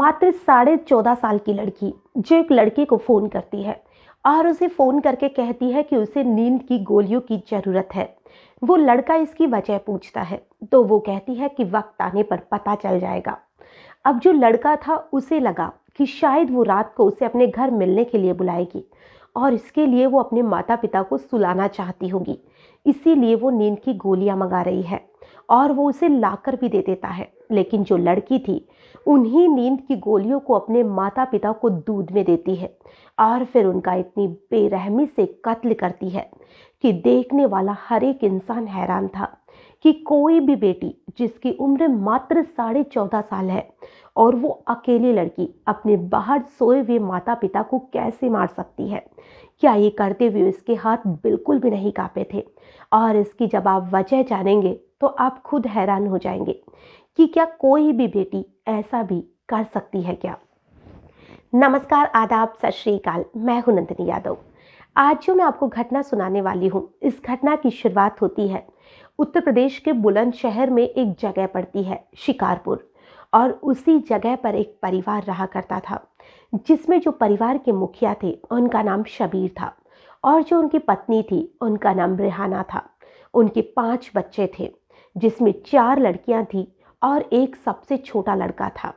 मात्र 14.5 साल की लड़की जो एक लड़के को फ़ोन करती है और उसे फ़ोन करके कहती है कि उसे नींद की गोलियों की ज़रूरत है। वो लड़का इसकी वजह पूछता है तो वो कहती है कि वक्त आने पर पता चल जाएगा। अब जो लड़का था उसे लगा कि शायद वो रात को उसे अपने घर मिलने के लिए बुलाएगी और इसके लिए वो अपने माता पिता को सुलाना चाहती होगी, इसीलिए वो नींद की गोलियां मंगा रही है और वो उसे लाकर भी दे देता है। लेकिन जो लड़की थी उन्हीं नींद की गोलियों को अपने माता पिता को दूध में देती है और फिर उनका इतनी बेरहमी से कत्ल करती है कि देखने वाला हर एक इंसान हैरान था कि कोई भी बेटी जिसकी उम्र मात्र 14.5 साल है और वो अकेली लड़की अपने बाहर सोए हुए माता पिता को कैसे मार सकती है। क्या ये करते हुए इसके हाथ बिल्कुल भी नहीं कांपे थे और इसकी जब आप वजह जानेंगे तो आप खुद हैरान हो जाएंगे कि क्या कोई भी बेटी ऐसा भी कर सकती है क्या। नमस्कार, आदाब, सत श्री अकाल। मैं हूं नंदिनी यादव। आज जो मैं आपको घटना सुनाने वाली हूं, इस घटना की शुरुआत होती है उत्तर प्रदेश के बुलंदशहर में। एक जगह पड़ती है शिकारपुर और उसी जगह पर एक परिवार रहा करता था जिसमें जो परिवार के मुखिया थे उनका नाम शबीर था और जो उनकी पत्नी थी उनका नाम रेहाना था। उनके 5 बच्चे थे जिसमें 4 लड़कियां थी और एक सबसे छोटा लड़का था।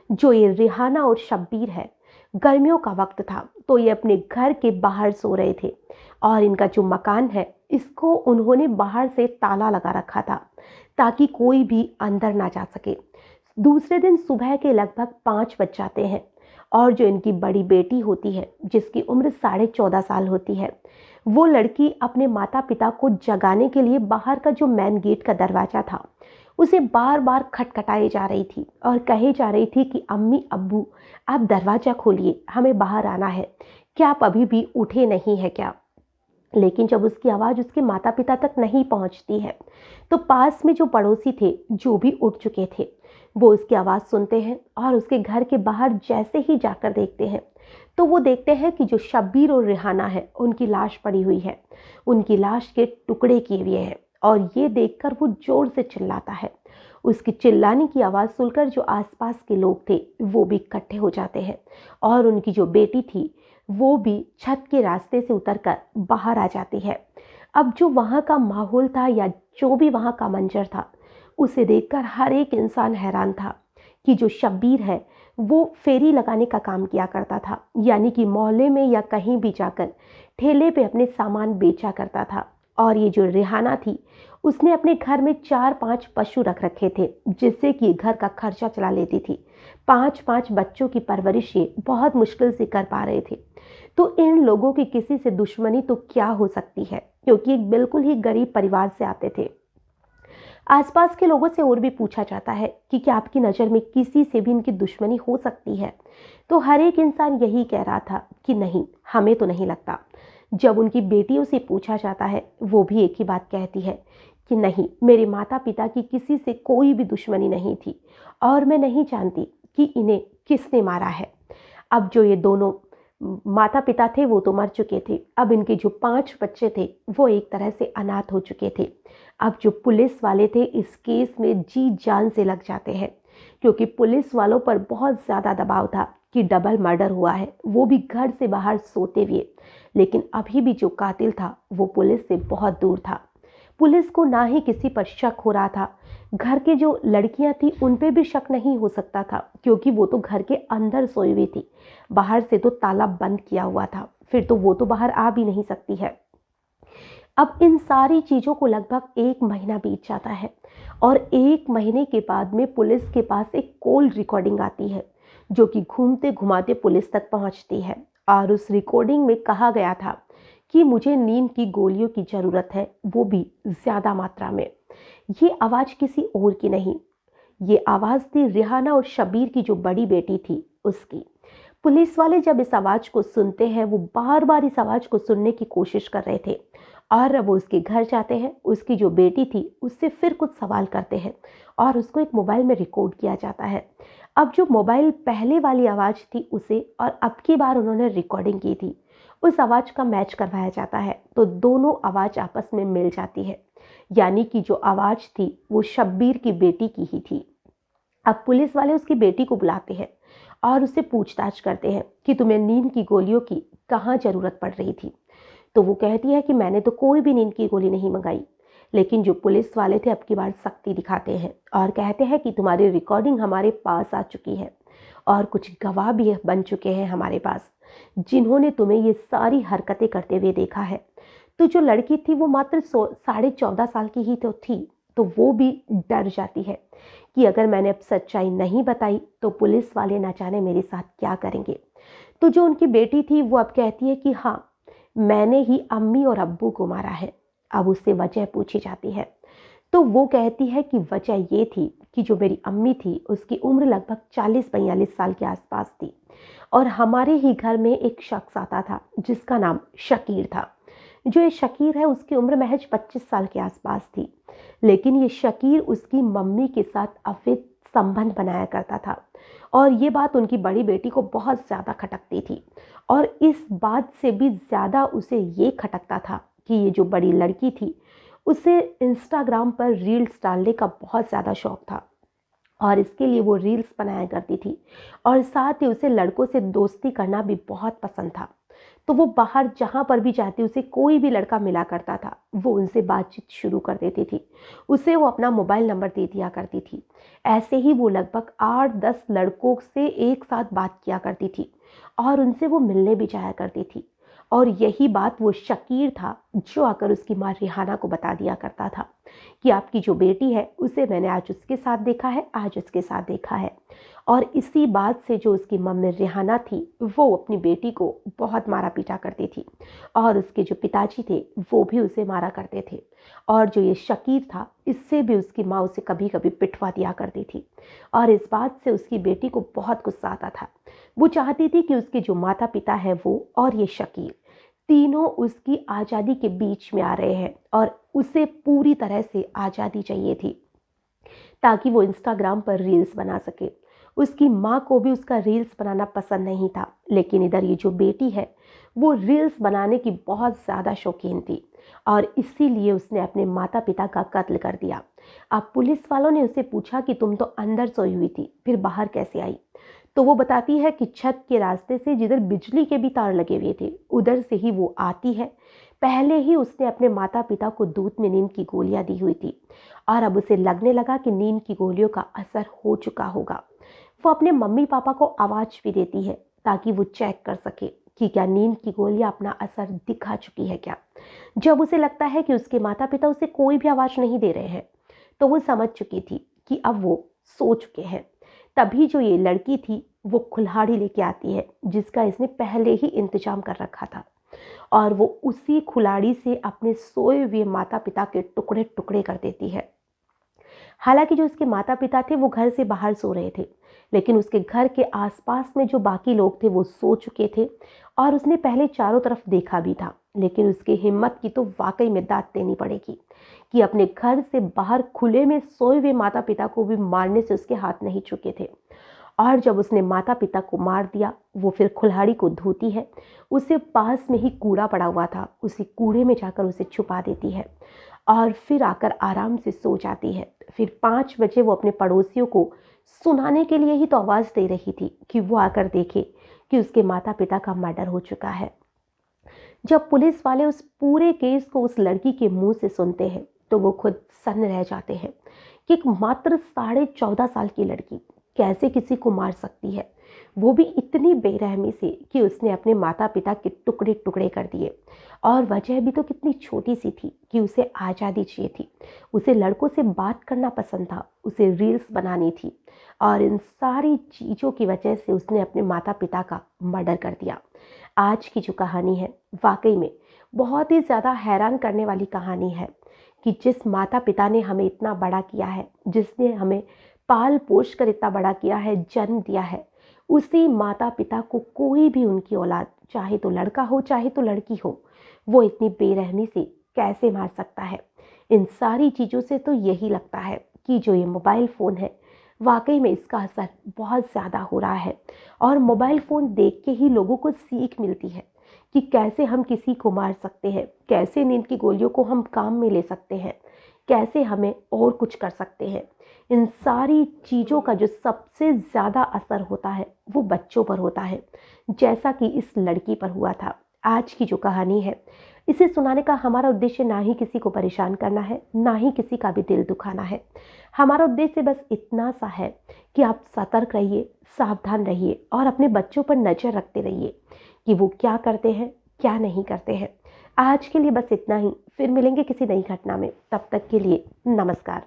जो ये रेहाना और शब्बीर है, गर्मियों का वक्त था तो ये अपने घर के बाहर सो रहे थे और इनका जो मकान है इसको उन्होंने बाहर से ताला लगा रखा था ताकि कोई भी अंदर ना जा सके। दूसरे दिन सुबह के लगभग 5 बज जाते हैं और जो इनकी बड़ी बेटी होती है जिसकी उम्र 14.5 साल होती है, वो लड़की अपने माता पिता को जगाने के लिए बाहर का जो मेन गेट का दरवाज़ा था उसे बार बार खटखटाई जा रही थी और कही जा रही थी कि अम्मी अब्बू आप दरवाज़ा खोलिए, हमें बाहर आना है, क्या आप अभी भी उठे नहीं है क्या। लेकिन जब उसकी आवाज़ उसके माता पिता तक नहीं पहुंचती है तो पास में जो पड़ोसी थे जो भी उठ चुके थे वो उसकी आवाज़ सुनते हैं और उसके घर के बाहर जैसे ही जाकर देखते हैं तो वो देखते हैं कि जो शब्बीर और रेहाना है उनकी लाश पड़ी हुई है, उनकी लाश के टुकड़े किए हुए हैं। और ये देखकर वो जोर से चिल्लाता है। उसकी चिल्लाने की आवाज़ सुनकर जो आसपास के लोग थे वो भी इकट्ठे हो जाते हैं और उनकी जो बेटी थी वो भी छत के रास्ते से उतरकर बाहर आ जाती है। अब जो वहाँ का माहौल था या जो भी वहाँ का मंजर था उसे देखकर हर एक इंसान हैरान था कि जो शब्बीर है वो फेरी लगाने का काम किया करता था, यानी कि मोहल्ले में या कहीं भी जाकर ठेले पे अपने सामान बेचा करता था। और ये जो रेहाना थी उसने अपने घर में 4-5 पशु रख रखे थे जिससे कि घर का खर्चा चला लेती थी। 5-5 बच्चों की परवरिश ये बहुत मुश्किल से कर पा रहे थे। तो इन लोगों की किसी से दुश्मनी तो क्या हो सकती है, क्योंकि एक बिल्कुल ही गरीब परिवार से आते थे। आसपास के लोगों से और भी पूछा जाता है कि क्या आपकी नज़र में किसी से भी इनकी दुश्मनी हो सकती है, तो हर एक इंसान यही कह रहा था कि नहीं, हमें तो नहीं लगता। जब उनकी बेटियों से पूछा जाता है वो भी एक ही बात कहती है कि नहीं, मेरे माता पिता की किसी से कोई भी दुश्मनी नहीं थी और मैं नहीं जानती कि इन्हें किसने मारा है। अब जो ये दोनों माता पिता थे वो तो मर चुके थे, अब इनके जो 5 बच्चे थे वो एक तरह से अनाथ हो चुके थे। अब जो पुलिस वाले थे इस केस में जी जान से लग जाते हैं क्योंकि पुलिस वालों पर बहुत ज़्यादा दबाव था कि डबल मर्डर हुआ है, वो भी घर से बाहर सोते हुए। लेकिन अभी भी जो कातिल था वो पुलिस से बहुत दूर था। पुलिस को ना ही किसी पर शक हो रहा था, घर के जो लड़कियां थी उन पे भी शक नहीं हो सकता था क्योंकि वो तो घर के अंदर सोई हुई थी, बाहर से तो ताला बंद किया हुआ था, फिर तो वो तो बाहर आ भी नहीं सकती है। अब इन सारी चीज़ों को लगभग 1 महीना बीत जाता है और 1 महीने के बाद में पुलिस के पास एक कॉल रिकॉर्डिंग आती है जो कि घूमते घुमाते पुलिस तक पहुंचती है और उस रिकॉर्डिंग में कहा गया था कि मुझे नींद की गोलियों की ज़रूरत है, वो भी ज़्यादा मात्रा में। ये आवाज़ किसी और की नहीं, ये आवाज़ थी रेहाना और शब्बीर की जो बड़ी बेटी थी उसकी। पुलिस वाले जब इस आवाज़ को सुनते हैं वो बार बार इस आवाज़ को सुनने की कोशिश कर रहे थे और वो उसके घर जाते हैं, उसकी जो बेटी थी उससे फिर कुछ सवाल करते हैं और उसको एक मोबाइल में रिकॉर्ड किया जाता है। अब जो मोबाइल पहले वाली आवाज़ थी उसे और अब की बार उन्होंने रिकॉर्डिंग की थी उस आवाज़ का मैच करवाया जाता है तो दोनों आवाज़ आपस में मिल जाती है, यानी कि जो आवाज़ थी वो शब्बीर की बेटी की ही थी। अब पुलिस वाले उसकी बेटी को बुलाते हैं और उससे पूछताछ करते हैं कि तुम्हें नींद की गोलियों की कहाँ ज़रूरत पड़ रही थी। तो वो कहती है कि मैंने तो कोई भी नींद की गोली नहीं मंगाई। लेकिन जो पुलिस वाले थे अब की बार सख्ती दिखाते हैं और कहते हैं कि तुम्हारी रिकॉर्डिंग हमारे पास आ चुकी है और कुछ गवाह भी बन चुके हैं हमारे पास, जिन्होंने तुम्हें ये सारी हरकतें करते हुए देखा है। तो जो लड़की थी वो मात्र 14.5 साल की ही तो थी, तो वो भी डर जाती है कि अगर मैंने अब सच्चाई नहीं बताई तो पुलिस वाले ना जाने मेरे साथ क्या करेंगे। तो जो उनकी बेटी थी वो अब कहती है कि हाँ, मैंने ही अम्मी और अब्बू को मारा है। अब उससे वजह पूछी जाती है तो वो कहती है कि वजह ये थी कि जो मेरी अम्मी थी उसकी उम्र लगभग 40-42 साल के आसपास थी और हमारे ही घर में एक शख्स आता था जिसका नाम शकीर था। जो ये शकीर है उसकी उम्र महज 25 साल के आसपास थी, लेकिन ये शकीर उसकी मम्मी के साथ अवैध संबंध बनाया करता था और ये बात उनकी बड़ी बेटी को बहुत ज़्यादा खटकती थी। और इस बात से भी ज़्यादा उसे ये खटकता था कि ये जो बड़ी लड़की थी उसे इंस्टाग्राम पर रील्स डालने का बहुत ज़्यादा शौक था और इसके लिए वो रील्स बनाया करती थी और साथ ही उसे लड़कों से दोस्ती करना भी बहुत पसंद था। तो वो बाहर जहाँ पर भी जाती उसे कोई भी लड़का मिला करता था, वो उनसे बातचीत शुरू कर देती थी। उसे वो अपना मोबाइल नंबर दे दिया करती थी। ऐसे ही वो लगभग 8-10 लड़कों से एक साथ बात किया करती थी और उनसे वो मिलने भी जाया करती थी। और यही बात वो शकीर था जो आकर उसकी माँ रिहाना को बता दिया करता था कि आपकी जो बेटी है उसे मैंने आज उसके साथ देखा है, आज उसके साथ देखा है। और इसी बात से जो उसकी मम्मी रिहाना थी वो अपनी बेटी को बहुत मारा पीटा करती थी और उसके जो पिताजी थे वो भी उसे मारा करते थे। और जो ये शकीर था इससे भी उसकी माँ उसे कभी कभी पिटवा दिया करती थी और इस बात से उसकी बेटी को बहुत गुस्सा आता था। वो चाहती थी कि उसके जो माता पिता है वो और ये शकीर तीनों उसकी आज़ादी के बीच में आ रहे हैं और उसे पूरी तरह से आज़ादी चाहिए थी ताकि वो इंस्टाग्राम पर रील्स बना सके। उसकी माँ को भी उसका रील्स बनाना पसंद नहीं था, लेकिन इधर ये जो बेटी है वो रील्स बनाने की बहुत ज़्यादा शौकीन थी और इसीलिए उसने अपने माता पिता का कत्ल कर दिया। अब पुलिस वालों ने उसे पूछा कि तुम तो अंदर सोई हुई थी, फिर बाहर कैसे आई? तो वो बताती है कि छत के रास्ते से जिधर बिजली के भी तार लगे हुए थे उधर से ही वो आती है। पहले ही उसने अपने माता पिता को दूध में नींद की गोलियां दी हुई थी और अब उसे लगने लगा कि नींद की गोलियों का असर हो चुका होगा। वो अपने मम्मी पापा को आवाज़ भी देती है ताकि वो चेक कर सके कि क्या नींद की गोलियां अपना असर दिखा चुकी है क्या। जब उसे लगता है कि उसके माता पिता उसे कोई भी आवाज़ नहीं दे रहे हैं तो वो समझ चुकी थी कि अब वो सो चुके हैं। तभी जो ये लड़की थी वो कुल्हाड़ी लेके आती है जिसका इसने पहले ही इंतजाम कर रखा था और वो उसी कुल्हाड़ी से अपने सोए हुए माता पिता के टुकड़े टुकड़े कर देती है। हालांकि जो उसके माता पिता थे वो घर से बाहर सो रहे थे, लेकिन उसके घर के आसपास में जो बाकी लोग थे वो सो चुके थे और उसने पहले चारों तरफ देखा भी था, लेकिन उसकी हिम्मत की तो वाकई में दाद देनी पड़ेगी कि अपने घर से बाहर खुले में सोए हुए माता पिता को भी मारने से उसके हाथ नहीं चुके थे। और जब उसने माता पिता को मार दिया वो फिर कुल्हाड़ी को धोती है। उसे पास में ही कूड़ा पड़ा हुआ था, उसी कूड़े में जाकर उसे छुपा देती है और फिर आकर आराम से सो जाती है। फिर 5 बजे वो अपने पड़ोसियों को सुनाने के लिए ही तो आवाज़ दे रही थी कि वो आकर देखे कि उसके माता पिता का मर्डर हो चुका है। जब पुलिस वाले उस पूरे केस को उस लड़की के मुंह से सुनते हैं तो वो खुद सन्न रह जाते हैं कि एक मात्र 14.5 साल की लड़की कैसे किसी को मार सकती है, वो भी इतनी बेरहमी से कि उसने अपने माता पिता के टुकड़े टुकड़े कर दिए। और वजह भी तो कितनी छोटी सी थी कि उसे आज़ादी चाहिए थी, उसे लड़कों से बात करना पसंद था, उसे रील्स बनानी थी और इन सारी चीज़ों की वजह से उसने अपने माता पिता का मर्डर कर दिया। आज की जो कहानी है वाकई में बहुत ही ज़्यादा हैरान करने वाली कहानी है कि जिस माता पिता ने हमें इतना बड़ा किया है, जिसने हमें पाल पोष कर इतना बड़ा किया है, जन्म दिया है, उसी माता पिता को कोई भी उनकी औलाद, चाहे तो लड़का हो चाहे तो लड़की हो, वो इतनी बेरहमी से कैसे मार सकता है। इन सारी चीज़ों से तो यही लगता है कि जो ये मोबाइल फ़ोन है वाकई में इसका असर बहुत ज़्यादा हो रहा है और मोबाइल फ़ोन देख के ही लोगों को सीख मिलती है कि कैसे हम किसी को मार सकते हैं, कैसे नींद की गोलियों को हम काम में ले सकते हैं। कैसे हमें और कुछ कर सकते हैं। इन सारी चीज़ों का जो सबसे ज़्यादा असर होता है वो बच्चों पर होता है, जैसा कि इस लड़की पर हुआ था। आज की जो कहानी है, इसे सुनाने का हमारा उद्देश्य ना ही किसी को परेशान करना है, ना ही किसी का भी दिल दुखाना है। हमारा उद्देश्य बस इतना सा है कि आप सतर्क रहिए, सावधान रहिए और अपने बच्चों पर नज़र रखते रहिए कि वो क्या करते हैं, क्या नहीं करते हैं। आज के लिए बस इतना ही। फिर मिलेंगे किसी नई घटना में। तब तक के लिए नमस्कार।